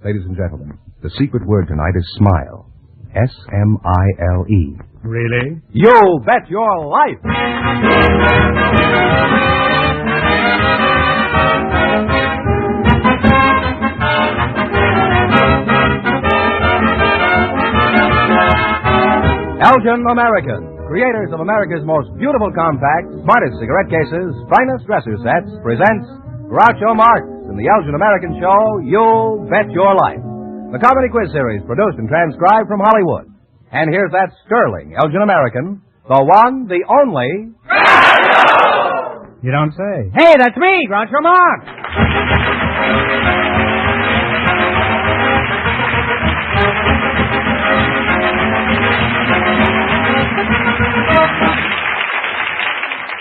Ladies and gentlemen, the secret word tonight is smile. S-M-I-L-E. Really? You bet your life! Elgin American, creators of America's most beautiful compact, smartest cigarette cases, finest dresser sets, presents Groucho Marx in the Elgin American show, You Bet Your Life. The comedy quiz series produced and transcribed from Hollywood. And here's that sterling Elgin American, the one, the only... Groucho! You don't say. Hey, that's me, Groucho Marx!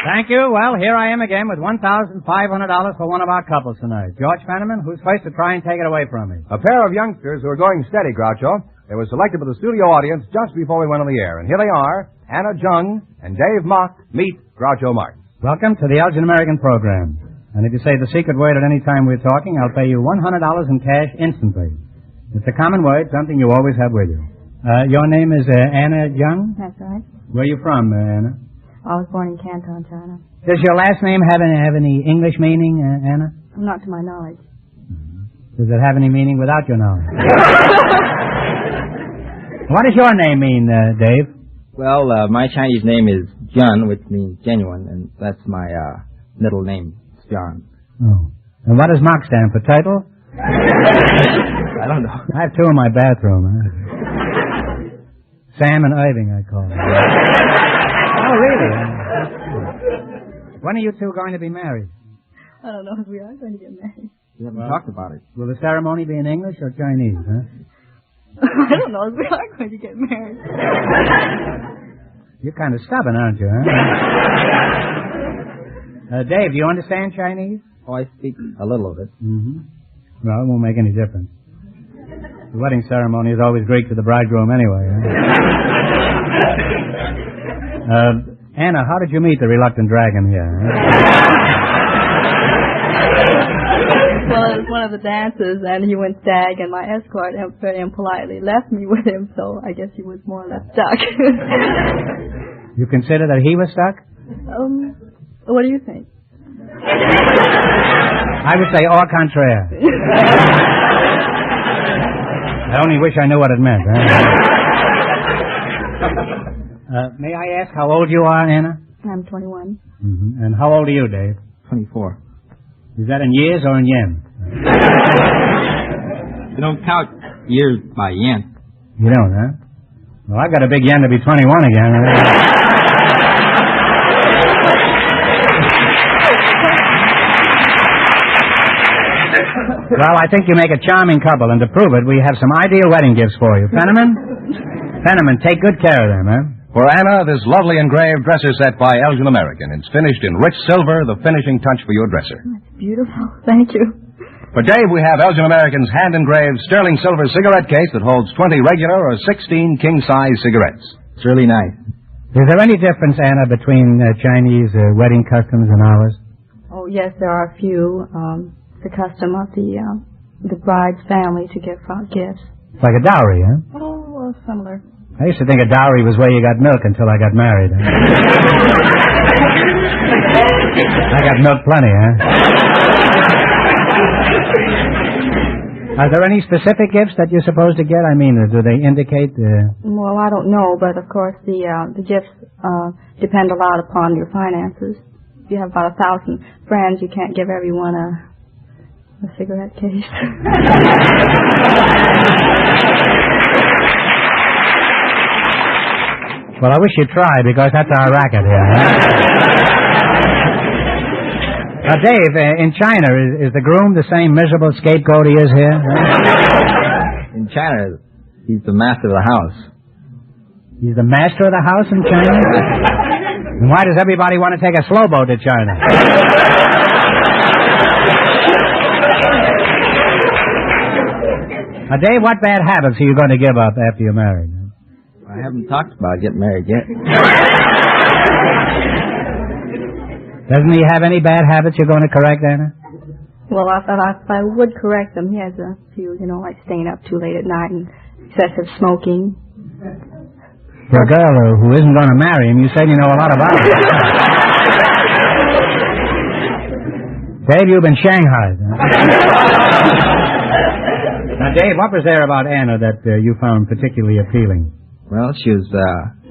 Thank you. Well, here I am again with $1,500 for one of our couples tonight. George Fenneman, who's supposed to try and take it away from me? A pair of youngsters who are going steady, Groucho. They were selected for the studio audience just before we went on the air. And here they are, Anna Jung and Dave Mock meet Groucho Marx. Welcome to the Elgin American program. And if you say the secret word at any time we're talking, I'll pay you $100 in cash instantly. It's a common word, something you always have with you. Your name is Anna Jung? That's right. Where are you from, Anna? I was born in Canton, China. Does your last name have any English meaning, Anna? Not to my knowledge. Does it have any meaning without your knowledge? What does your name mean, Dave? Well, my Chinese name is John, which means genuine, and that's my middle name, John. Oh. And what does Mock stand for? Title? I don't know. I have two in my bathroom. Sam and Irving, I call them. Oh, really? When are you two going to be married? I don't know if we are going to get married. We haven't talked about it. Will the ceremony be in English or Chinese, huh? I don't know if we are going to get married. You're kind of stubborn, aren't you, huh? Dave, do you understand Chinese? Oh, I speak a little of it. Mm-hmm. Well, it won't make any difference. The wedding ceremony is always Greek to the bridegroom anyway, huh? Anna, how did you meet the reluctant dragon here? Well, it was one of the dances, and he went stag, and my escort very impolitely left me with him, so I guess he was more or less stuck. You consider that he was stuck? What do you think? I would say au contraire. I only wish I knew what it meant, huh? May I ask how old you are, Anna? I'm 21. Mm-hmm. And how old are you, Dave? 24. Is that in years or in yen? You don't count years by yen. You don't, huh? Well, I've got a big yen to be 21 again. Well, I think you make a charming couple, and to prove it, we have some ideal wedding gifts for you. Fenneman, take good care of them, huh? For Anna, this lovely engraved dresser set by Elgin American. It's finished in rich silver, the finishing touch for your dresser. That's beautiful. Thank you. For Dave, we have Elgin American's hand-engraved sterling silver cigarette case that holds 20 regular or 16 king-size cigarettes. It's really nice. Is there any difference, Anna, between Chinese wedding customs and ours? Oh, yes, there are a few. The custom of the bride's family to give gifts. It's like a dowry, huh? Oh, well, similar. I used to think a dowry was where you got milk until I got married. Huh? I got milk plenty, huh? Are there any specific gifts that you're supposed to get? I mean, do they indicate... Well, I don't know, but of course the gifts depend a lot upon your finances. If you have about 1,000 friends, you can't give everyone a cigarette case. Well, I wish you'd try, because that's our racket here. Huh? Dave, in China, is the groom the same miserable scapegoat he is here? Huh? In China, he's the master of the house. He's the master of the house in China? And why does everybody want to take a slow boat to China? Dave, what bad habits are you going to give up after you're married? I haven't talked about getting married yet. Doesn't he have any bad habits you're going to correct, Anna? Well, I would correct him. He has a few, like staying up too late at night and excessive smoking. For a girl who isn't going to marry him, you say you know a lot about it. Dave, you've been shanghaied. Now, Dave, what was there about Anna that you found particularly appealing? Well, she was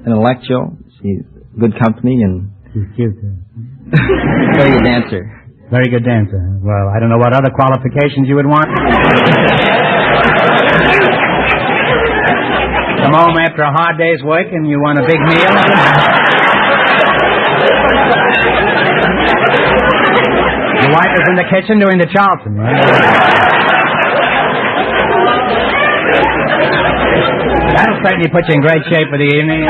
intellectual. She's good company and... She's cute. Very good dancer. Very good dancer. Well, I don't know what other qualifications you would want. Come home after a hard day's work and you want a big meal. Your wife is in the kitchen doing the Charleston, right? That'll certainly put you in great shape for the evening.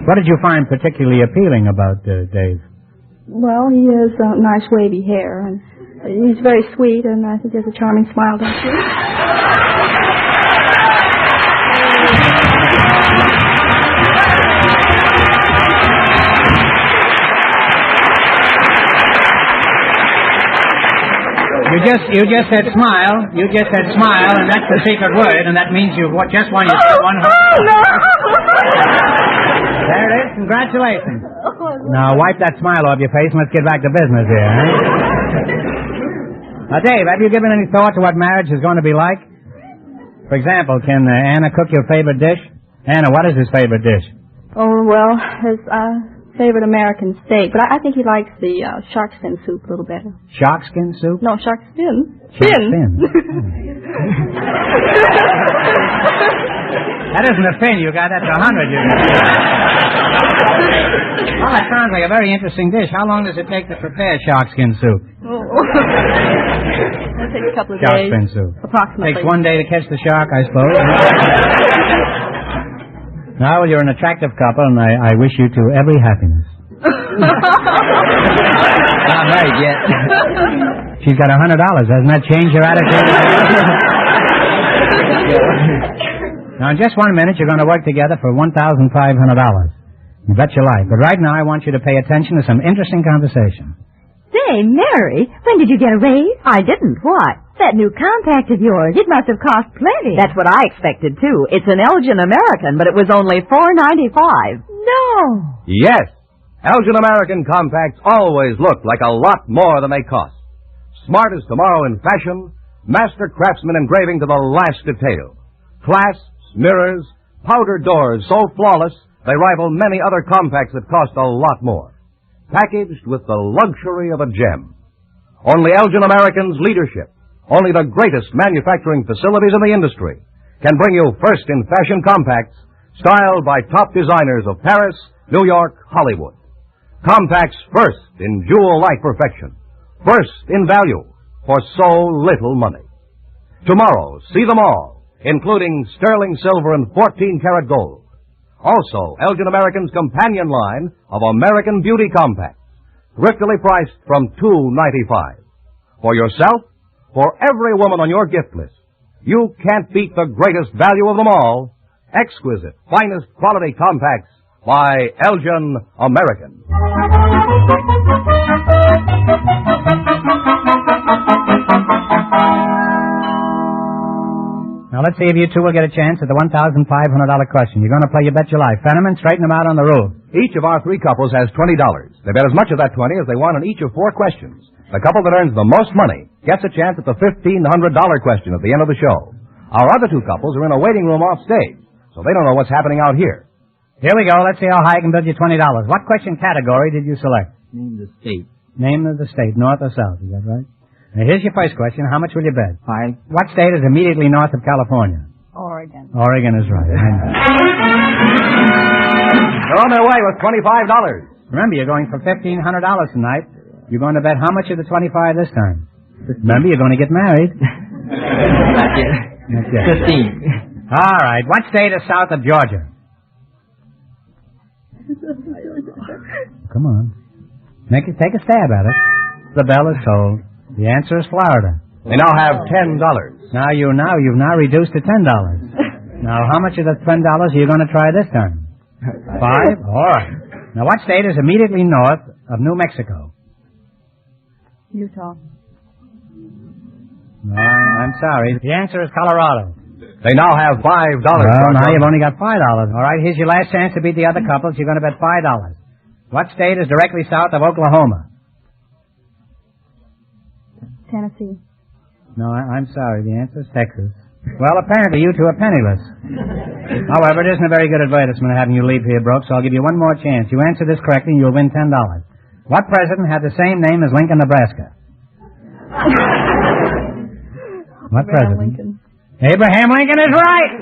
What did you find particularly appealing about Dave? Well, he has nice wavy hair, and he's very sweet, and I think he has a charming smile, don't you? You just said smile. You just said smile, and that's the secret word, and that means you just won your one. Oh, no! There it is. Congratulations. Now, wipe that smile off your face and let's get back to business here, huh? Now, Dave, have you given any thought to what marriage is going to be like? For example, can Anna cook your favorite dish? Anna, what is his favorite dish? Oh, well, his favorite American steak, but I think he likes the shark fin soup a little better. Shark skin soup? No, shark fin. Shark fin. That isn't a fin you got, that's 100 you got. Well, that sounds like a very interesting dish. How long does it take to prepare shark skin soup? Oh. It'll take a couple of shark days. Shark fin soup. Approximately. Takes one day to catch the shark, I suppose. Now, well, you're an attractive couple, and I wish you two every happiness. Not married yet. She's got $100. Doesn't that change your attitude? Now, in just 1 minute, you're going to work together for $1,500. You bet your life. But right now, I want you to pay attention to some interesting conversation. Say, Mary, when did you get a raise? I didn't. What? That new compact of yours. It must have cost plenty. That's what I expected, too. It's an Elgin American, but it was only $4.95. No. Yes. Elgin American compacts always look like a lot more than they cost. Smart as tomorrow in fashion, master craftsman engraving to the last detail. Clasps, mirrors, powder doors so flawless they rival many other compacts that cost a lot more. Packaged with the luxury of a gem. Only Elgin American's leadership, only the greatest manufacturing facilities in the industry, can bring you first in fashion compacts styled by top designers of Paris, New York, Hollywood. Compacts first in jewel-like perfection, first in value for so little money. Tomorrow, see them all, including sterling silver and 14-karat gold. Also, Elgin American's companion line of American Beauty Compacts, thriftily priced from $2.95. For yourself, for every woman on your gift list, you can't beat the greatest value of them all, exquisite, finest quality compacts by Elgin American. Now, let's see if you two will get a chance at the $1,500 question. You're going to play You Bet Your Life. Fenneman, straighten them out on the rules. Each of our three couples has $20. They bet as much of that 20 as they want on each of 4 questions. The couple that earns the most money gets a chance at the $1,500 question at the end of the show. Our other 2 couples are in a waiting room off stage, so they don't know what's happening out here. Here we go. Let's see how high I can build you $20. What question category did you select? Name the state. Name of the state, north or south. Is that right? Now, here's your first question. How much will you bet? 5. What state is immediately north of California? Oregon. Oregon is right. They're on their way with $25. Remember, you're going for $1,500 tonight. You're going to bet how much of the 25 this time? Remember, you're going to get married. Not yet. 15. All right. What state is south of Georgia? Come on. Take a stab at it. The bell is tolled. The answer is Florida. They now have $10. Now you've now reduced to $10. Now, how much of the $10 are you going to try this time? 5? All right. Now, what state is immediately north of New Mexico? Utah. No, I'm sorry. The answer is Colorado. They now have $5. Well, now you've only got $5. All right, here's your last chance to beat the other couples. You're going to bet $5. What state is directly south of Oklahoma? Tennessee. No, I'm sorry. The answer is Texas. Well, apparently you two are penniless. However, it isn't a very good advertisement having you leave here broke, so I'll give you one more chance. You answer this correctly and you'll win $10. What president had the same name as Lincoln, Nebraska? What president? Lincoln. Abraham Lincoln is right!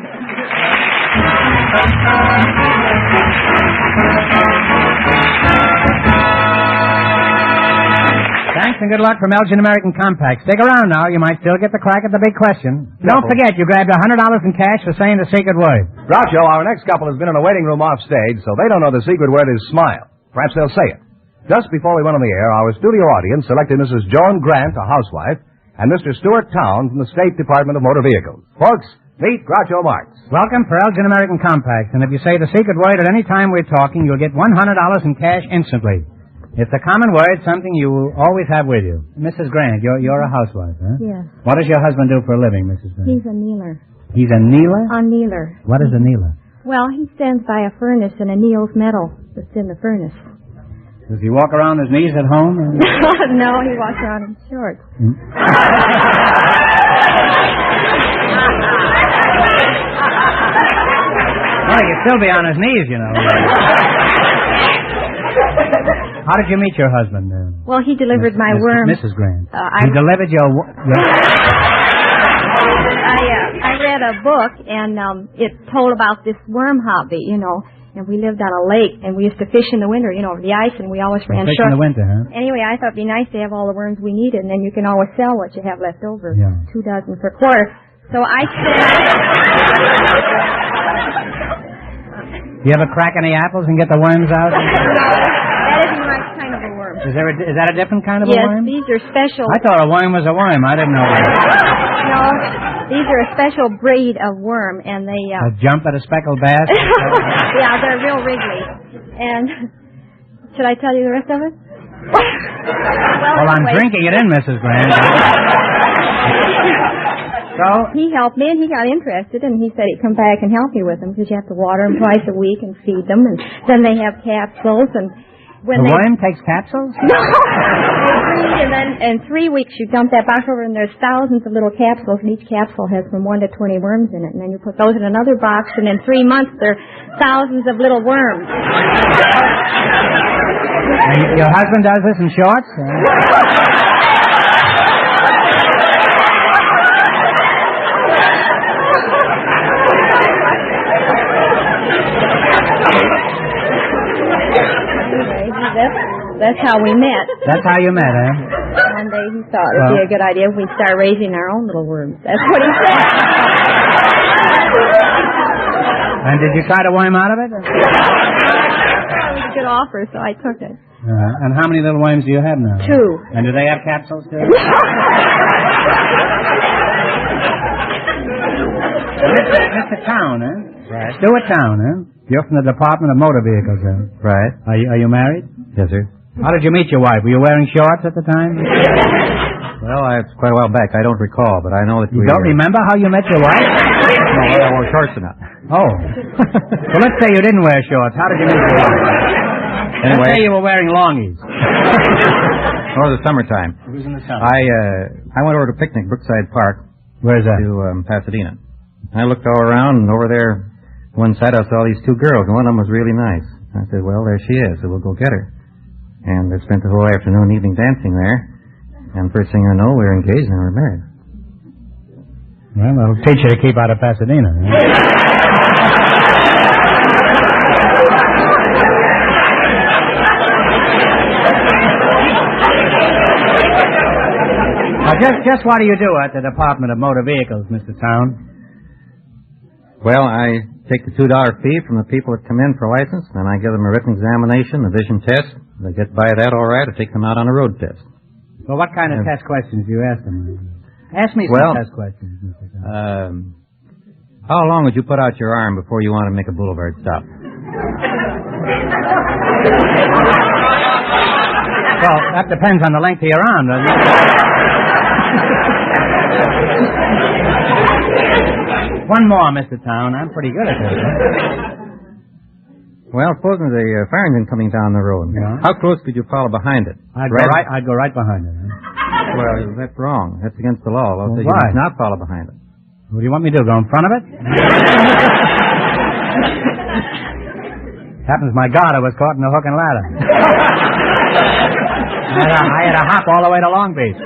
Thanks and good luck from Elgin American Compact. Stick around now. You might still get the crack at the big question. Don't forget, you grabbed $100 in cash for saying the secret word. Groucho, our next couple has been in a waiting room off stage, so they don't know the secret word is smile. Perhaps they'll say it. Just before we went on the air, our studio audience selected Mrs. Joan Grant, a housewife, and Mr. Stuart Town from the State Department of Motor Vehicles. Folks, meet Groucho Marx. Welcome for Elgin American Compact, and if you say the secret word at any time we're talking, you'll get $100 in cash instantly. It's a common word, something you will always have with you. Mrs. Grant, you're a housewife, huh? Yes. What does your husband do for a living, Mrs. Grant? He's a kneeler. He's a kneeler? A kneeler. What is a kneeler? Well, he stands by a furnace and anneals metal that's in the furnace. Does he walk around his knees at home? Or... No, he walks around in shorts. Well, he'd still be on his knees, you know. How did you meet your husband? Well, he delivered my worm. Mrs. Grant. He delivered your... I read a book, and it told about this worm hobby, you know. And we lived on a lake, and we used to fish in the winter, you know, over the ice, and we always ran short. Fish in the winter, huh? Anyway, I thought it'd be nice to have all the worms we needed, and then you can always sell what you have left over. Yeah. 2 dozen for a quarter. So I said... You ever crack any apples and get the worms out? That isn't my kind of a worm. Is that a different kind of a worm? Yes, these are special. I thought a worm was a worm. I didn't know that. No, these are a special breed of worm, and they... jump at a speckled bass? Yeah, they're real wriggly. And should I tell you the rest of it? Well, I'm drinking it in, Mrs. Grant. So he helped me, and he got interested, and he said he'd come back and help me with them, because you have to water them twice a week and feed them, and then they have capsules, and when the worm takes capsules? No! They breed, and then in 3 weeks you dump that box over, and there's thousands of little capsules, and each capsule has from 1 to 20 worms in it, and then you put those in another box, and in 3 months there are thousands of little worms. And your husband does this in shorts? That's how we met. That's how you met, eh? One day he thought it would be a good idea if we start raising our own little worms. That's what he said. And did you try to worm out of it? It was a good offer, so I took it. And how many little worms do you have now? 2. And do they have capsules too? Mr. Town, eh? Right. Stuart Town, eh? You're from the Department of Motor Vehicles, eh? Right. Are you married? Yes, sir. How did you meet your wife? Were you wearing shorts at the time? Well, it's quite a while back. I don't recall, but I know that you don't remember how you met your wife? No, I wore shorts or not. Oh. Well, let's say you didn't wear shorts. How did you meet your wife? Anyway. Let's say you were wearing longies. Oh, the summertime. It was in the summer. I went over to picnic, Brookside Park. Where's that? To Pasadena. I looked all around, and over there, one side I saw these 2 girls, and one of them was really nice. I said, well, there she is, so we'll go get her. And I spent the whole afternoon, evening dancing there. And first thing I know, we were engaged and we were married. Well, that'll teach you to keep out of Pasadena. Huh? Just what do you do at the Department of Motor Vehicles, Mr. Town? Well, I take the $2 fee from the people that come in for license, and I give them a written examination, a vision test. They get by that all right, I take them out on a road test. Well, what kind of test questions do you ask them? Ask me some test questions, Mr. Town. How long would you put out your arm before you want to make a boulevard stop? Well, that depends on the length of your arm, doesn't it? One more, Mr. Town. I'm pretty good at this. Well, supposing the fire engine coming down the road. Yeah. How close could you follow behind it? I'd go right behind it. Huh? Well, that's wrong. That's against the law. Well, You why? must not follow behind it. What do you want me to do, go in front of it? Happens my garter was caught in the hook and ladder. I had to hop all the way to Long Beach.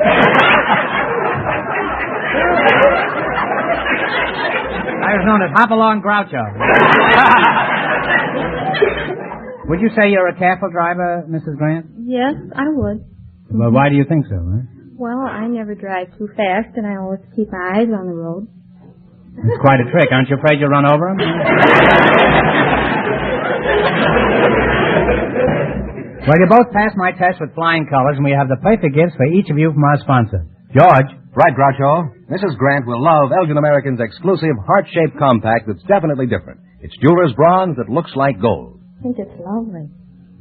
I was known as Hop-Along Groucho. Would you say you're a careful driver, Mrs. Grant? Yes, I would. Well, why do you think so, huh? Well, I never drive too fast, and I always keep my eyes on the road. It's quite a trick. Aren't you afraid you'll run over him? Well, you both passed my test with flying colors, and we have the perfect gifts for each of you from our sponsor. George. Right, Groucho. Mrs. Grant will love Elgin American's exclusive heart-shaped compact that's definitely different. It's jeweler's bronze that looks like gold. I think it's lovely.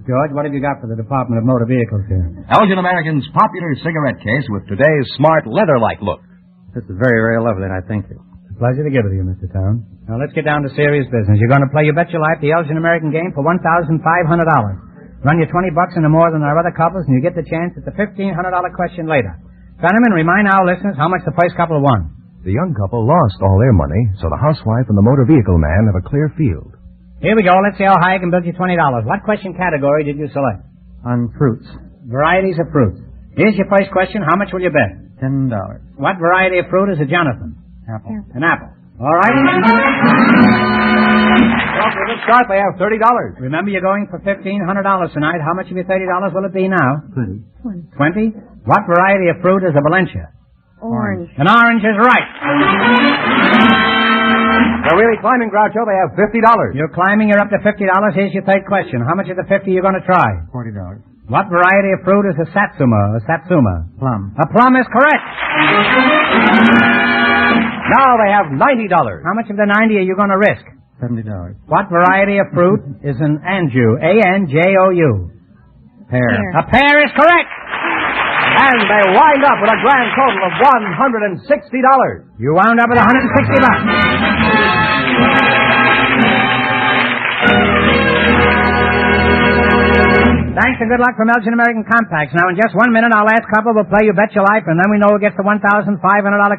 George, what have you got for the Department of Motor Vehicles here? Elgin American's popular cigarette case with today's smart leather-like look. This is very, very lovely, and I thank you. It's a pleasure to give it to you, Mr. Town. Now, let's get down to serious business. You're going to play You Bet Your Life, the Elgin American game, for $1,500. Run you $20 into more than our other couples, and you get the chance at the $1,500 question later. Gentlemen, remind our listeners how much the first couple won. The young couple lost all their money, so the housewife and the motor vehicle man have a clear field. Here we go. Let's see how high I can build you $20. What question category did you select? On fruits. Varieties of fruits. Here's your first question. How much will you bet? $10. What variety of fruit is a Jonathan? Apple. An apple. All right. Well, for this start, they have $30. Remember, you're going for $1,500 tonight. How much of your $30 will it be now? 20. 20? What variety of fruit is a Valencia? Orange. An orange is right. They're really climbing, Groucho. They have $50. You're climbing. You're up to $50. Here's your third question. How much of the 50 you're going to try? $40. What variety of fruit is a satsuma? A satsuma? Plum. A plum is correct. Now they have $90. How much of the 90 are you going to risk? $70. What variety of fruit is an anjou? A-N-J-O-U. Pear. A pear is correct. And they wind up with a grand total of $160. You wound up with $160. Thanks and good luck from Elgin American Compacts. Now, in just 1 minute, our last couple will play You Bet Your Life, and then we know who gets the $1,500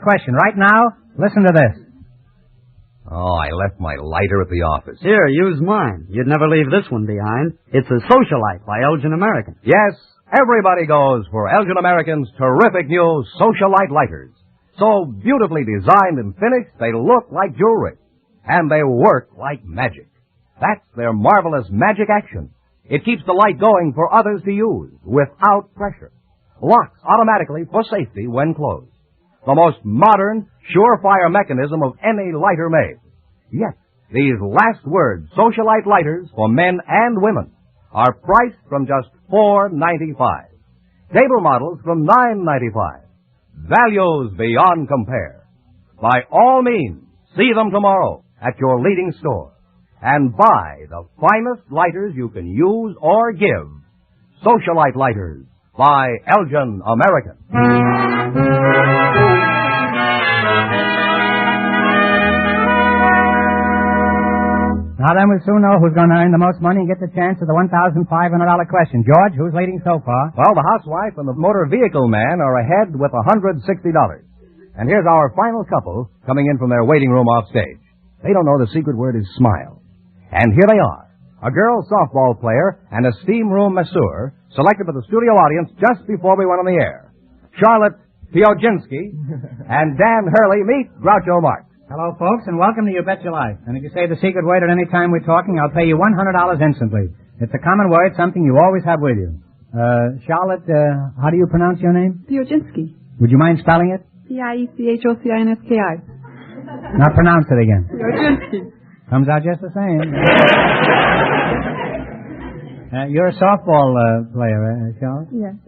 question. Right now, listen to this. Oh, I left my lighter at the office. Here, use mine. You'd never leave this one behind. It's a Socialite by Elgin American. Yes, everybody goes for Elgin American's terrific new Socialite lighters. So beautifully designed and finished, they look like jewelry. And they work like magic. That's their marvelous magic action. It keeps the light going for others to use without pressure. Locks automatically for safety when closed. The most modern, surefire mechanism of any lighter made. Yet, these last word Socialite lighters for men and women are priced from just $4.95. Table models from $9.95. Values beyond compare. By all means, see them tomorrow at your leading store and buy the finest lighters you can use or give. Socialite lighters by Elgin American. Now then, we'll soon know who's going to earn the most money and get the chance of the $1,500 question. George, who's leading so far? Well, the housewife and the motor vehicle man are ahead with $160. And here's our final couple coming in from their waiting room off stage. They don't know the secret word is smile. And here they are, a girl softball player and a steam room masseur selected by the studio audience just before we went on the air. Charlotte Piojinsky and Dan Hurley. Meet Groucho Marx. Hello, folks, and welcome to You Bet Your Life. And if you say the secret word at any time we're talking, I'll pay you $100 instantly. It's a common word, something you always have with you. Charlotte, how do you pronounce your name? Piojinsky. Would you mind spelling it? P-I-E-C-H-O-C-I-N-S-K-I. Now pronounce it again. Piojinsky. Comes out just the same. You're a softball player, Charlotte? Yes.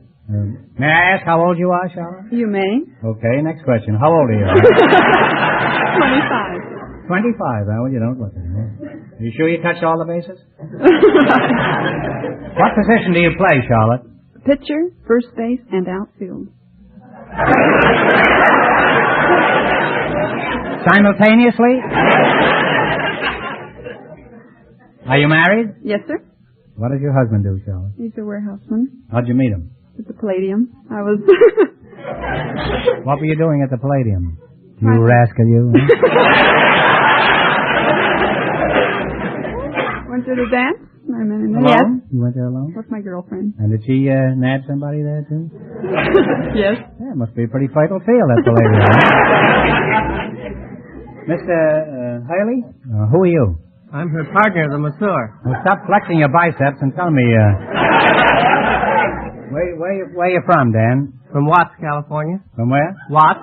May I ask how old you are, Charlotte? You may. Okay, next question. How old are you? 25. 25, well, you don't look it. Are you sure you touched all the bases? What position do you play, Charlotte? pitcher, first base, and outfield. Simultaneously? Are you married? Yes, sir. What does your husband do, Charlotte? He's a warehouseman How'd you meet him? at the Palladium. I was... What were you doing at the Palladium? You rascal, you. Went to the dance. I met him there. Alone? Yes. You went there alone? With my girlfriend. And did she nab somebody there, too? Yes. Yeah, it must be a pretty fertile field, that Palladium. Mr. Haley, who are you? I'm her partner, the masseur. Well, stop flexing your biceps and tell me, where you from, Dan? From Watts, California. From where? Watts.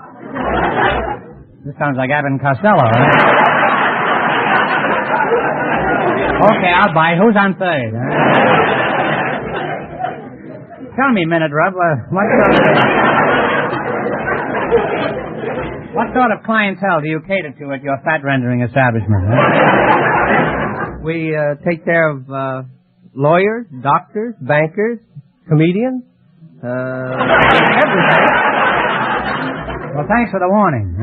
This sounds like Abbott and Costello, huh? Okay, I'll buy. Who's on third? Huh? Tell me, Minute Rub, what sort of clientele do you cater to at your fat rendering establishment? Huh? We take care of lawyers, doctors, bankers, comedians, everything. Well, thanks for the warning.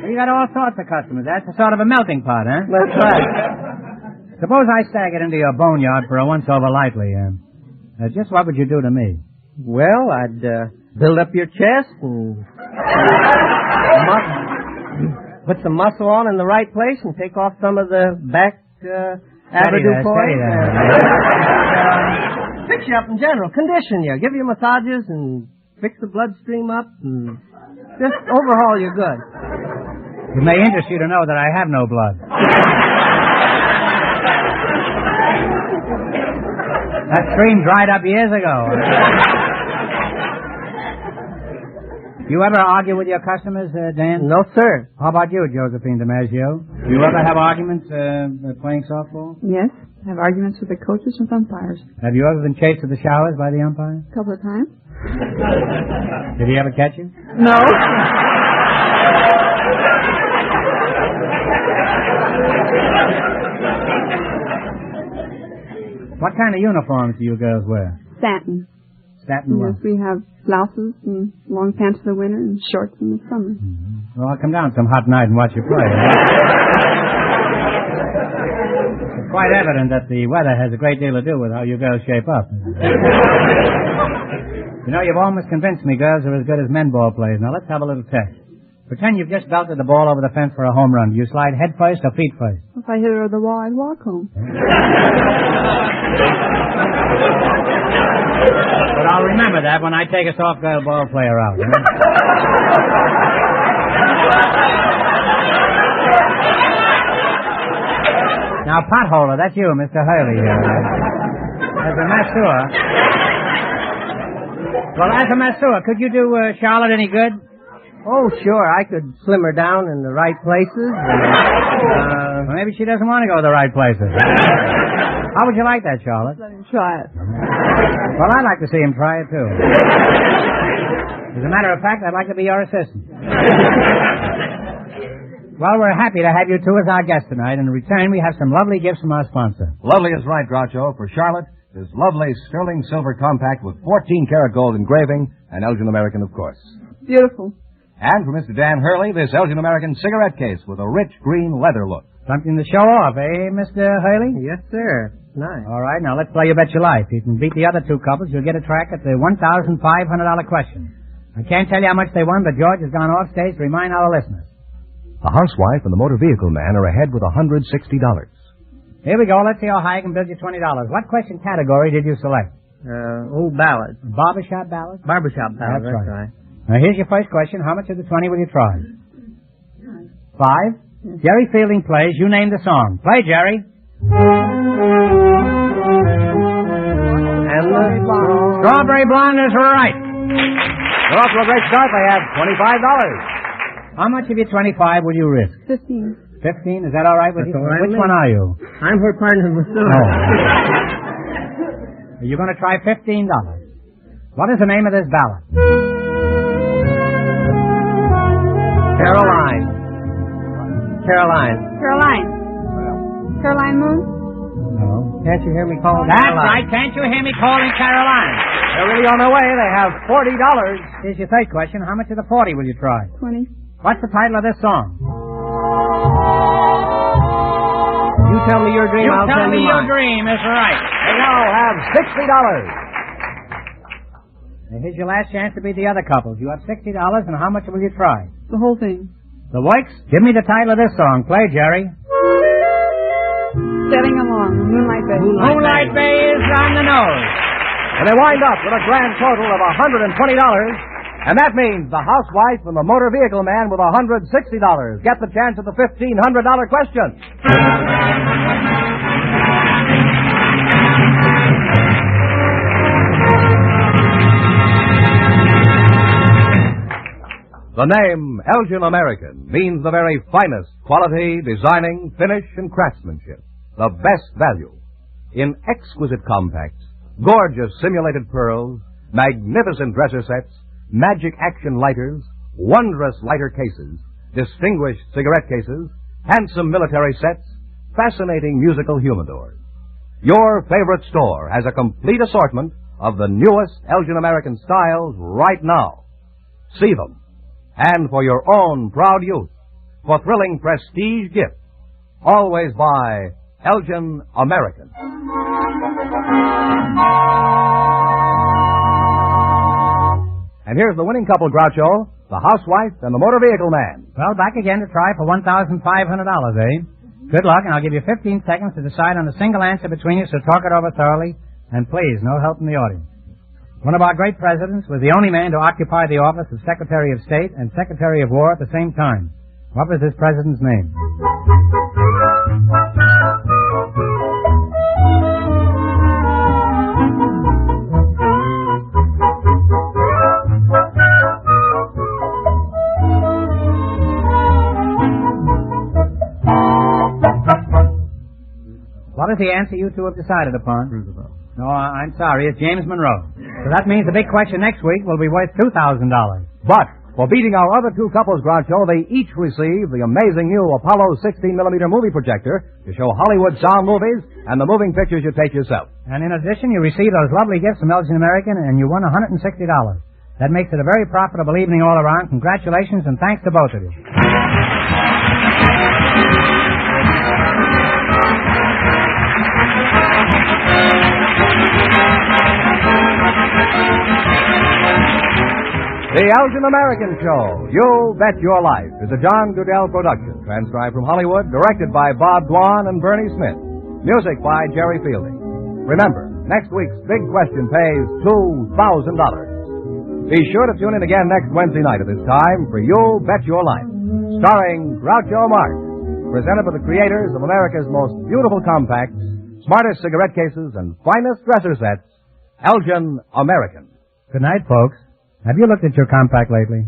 You got all sorts of customers. That's a sort of a melting pot, huh? That's right. Suppose I staggered into your boneyard for a once-over lightly. Just what would you do to me? Well, I'd build up your chest and put some muscle on in the right place and take off some of the back avoirdupois. Fix you up in general, condition you, give you massages and fix the bloodstream up and just overhaul your goods. It may interest you to know that I have no blood. That stream dried up years ago. You ever argue with your customers, Dan? No, sir. How about you, Josephine DiMaggio? Do you ever have arguments playing softball? Yes. I have arguments with the coaches and umpires. Have you ever been chased to the showers by the umpire? A couple of times. Did he ever catch you? No. What kind of uniforms do you girls wear? Satin. Satin what? Yes, we have blouses and long pants in the winter and shorts in the summer. Mm-hmm. Well, I'll come down some hot night and watch you play. It's quite evident that the weather has a great deal to do with how you girls shape up. You know, you've almost convinced me girls are as good as men ball players. Now, let's have a little test. Pretend you've just belted the ball over the fence for a home run. Do you slide head first or feet first? If I hit her over the wall, I'd walk home. But I'll remember that when I take a soft girl ball player out. Huh? Now, potholder, that's you, Mr. Hurley. As a masseur. Well, as a masseur, could you do Charlotte any good? Oh, sure. I could slim her down in the right places. Well, maybe she doesn't want to go to the right places. How would you like that, Charlotte? Let him try it. Well, I'd like to see him try it, too. As a matter of fact, I'd like to be your assistant. Well, we're happy to have you two as our guests tonight. In return, we have some lovely gifts from our sponsor. Lovely is right, Groucho. For Charlotte, this lovely sterling silver compact with 14-karat gold engraving, and Elgin American, of course. Beautiful. And for Mr. Dan Hurley, this Elgin American cigarette case with a rich green leather look. Something to show off, eh, Mr. Hurley? Yes, sir. Nice. All right, now let's play You Bet Your Life. If you can beat the other two couples, you'll get a track at the $1,500 question. I can't tell you how much they won, but George has gone off stage to remind our listeners. The housewife and the motor vehicle man are ahead with $160. Here we go. Let's see how high I can build you $20. What question category did you select? Old ballads. Barbershop ballads? Barbershop ballads, That's right. Now, here's your first question. How much of the 20 will you try? 5? Yes. Jerry Fielding plays. You name the song. Play, Jerry. And the Strawberry Blonde is right. We're off to a great start. They have $25. How much of your 25 will you risk? 15. 15? Is that all right with you? All right. Which one are you? I'm her partner, masseur. Oh. You're going to try $15. What is the name of this ballad? Caroline. Caroline Moon? No. Can't you hear me calling That's Carolina? right. Can't you hear me calling Carolina? They're really on their way. They have $40. Here's your third question. How much of the 40 will you try? 20. What's the title of this song? You tell me your dream, I'll tell you your mine. dream is right. They now have $60. Now, here's your last chance to beat the other couples. You have $60, and how much will you try? The whole thing. The Works, give me the title of this song. Play, Jerry. Sailing along, Moonlight Bay. Moonlight Bay is on the nose. And they wind up with a grand total of $120. And that means the housewife and the motor vehicle man with $160 get the chance at the $1,500 question. The name Elgin American means the very finest quality, designing, finish, and craftsmanship. The best value. In exquisite compacts, gorgeous simulated pearls, magnificent dresser sets, magic action lighters, wondrous lighter cases, distinguished cigarette cases, handsome military sets, fascinating musical humidors. Your favorite store has a complete assortment of the newest Elgin American styles right now. See them. And for your own proud use, for thrilling prestige gifts, always buy Elgin American. And here's the winning couple, Groucho, the housewife and the motor vehicle man. Well, back again to try for $1,500, eh? Good luck, and I'll give you 15 seconds to decide on a single answer between you, so talk it over thoroughly. And please, no help from the audience. One of our great presidents was the only man to occupy the office of Secretary of State and Secretary of War at the same time. What was this president's name? What is the answer you two have decided upon? Roosevelt. No, I'm sorry. It's James Monroe. So that means the big question next week will be worth $2,000. But for beating our other two couples, Groucho, they each receive the amazing new Apollo 16mm movie projector to show Hollywood sound movies and the moving pictures you take yourself. And in addition, you receive those lovely gifts from Elgin American, and you won $160. That makes it a very profitable evening all around. Congratulations, and thanks to both of you. The Elgin American Show, You Bet Your Life, is a John Goodell production, transcribed from Hollywood, directed by Bob Dwan and Bernie Smith. Music by Jerry Fielding. Remember, next week's big question pays $2,000. Be sure to tune in again next Wednesday night at this time for You Bet Your Life, starring Groucho Marx, presented by the creators of America's most beautiful compacts, smartest cigarette cases, and finest dresser sets, Elgin American. Good night, folks. Have you looked at your compact lately?